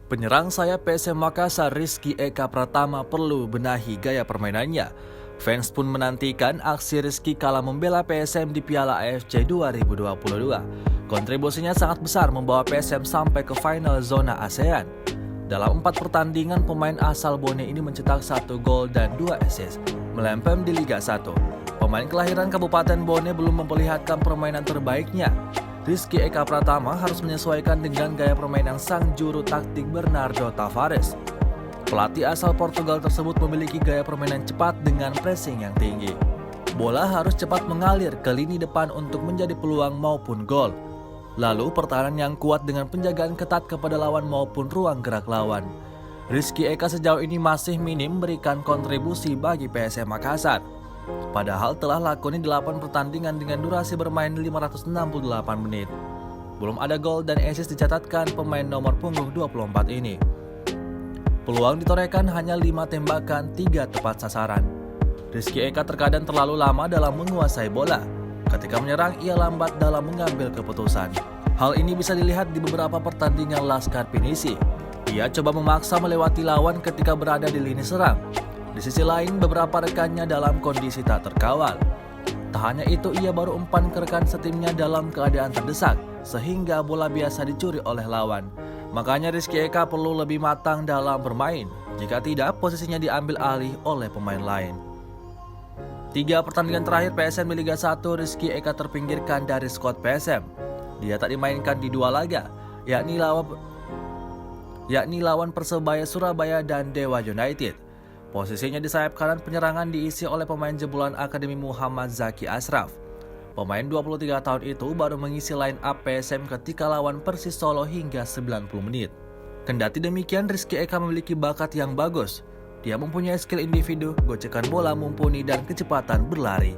Penyerang sayap PSM Makassar Rizky Eka Pratama perlu benahi gaya permainannya. Fans pun menantikan aksi Rizky kala membela PSM di Piala AFC 2022. Kontribusinya sangat besar membawa PSM sampai ke final zona ASEAN. Dalam 4 pertandingan, pemain asal Bone ini mencetak 1 gol dan 2 assist, melempem di Liga 1. Pemain kelahiran Kabupaten Bone belum memperlihatkan permainan terbaiknya. Rizky Eka Pratama harus menyesuaikan dengan gaya permainan sang juru taktik Bernardo Tavares. Pelatih asal Portugal tersebut memiliki gaya permainan cepat dengan pressing yang tinggi. Bola harus cepat mengalir ke lini depan untuk menjadi peluang maupun gol. Lalu pertahanan yang kuat dengan penjagaan ketat kepada lawan maupun ruang gerak lawan. Rizky Eka sejauh ini masih minim memberikan kontribusi bagi PSM Makassar. Padahal telah lakoni 8 pertandingan dengan durasi bermain 568 menit. Belum ada gol dan assist dicatatkan pemain nomor punggung 24 ini. Peluang ditorehkan hanya 5 tembakan, 3 tepat sasaran. Rizky Eka terkadang terlalu lama dalam menguasai bola. Ketika menyerang, ia lambat dalam mengambil keputusan. Hal ini bisa dilihat di beberapa pertandingan Laskar Pinisi. Ia coba memaksa melewati lawan ketika berada di lini serang. Di sisi lain, beberapa rekannya dalam kondisi tak terkawal. Tak hanya itu, ia baru umpan ke rekan setimnya dalam keadaan terdesak, sehingga bola biasa dicuri oleh lawan. Makanya Rizky Eka perlu lebih matang dalam bermain, jika tidak posisinya diambil alih oleh pemain lain. 3 pertandingan terakhir PSM di Liga 1, Rizky Eka terpinggirkan dari skuad PSM. Dia tak dimainkan di 2 laga, yakni lawan Persebaya Surabaya dan Dewa United. Posisinya di sayap kanan penyerangan diisi oleh pemain jebolan Akademi Muhammad Zaki Ashraf. Pemain 23 tahun itu baru mengisi line up PSM ketika lawan Persis Solo hingga 90 menit. Kendati demikian, Rizky Eka memiliki bakat yang bagus. Dia mempunyai skill individu, gocekan bola mumpuni dan kecepatan berlari.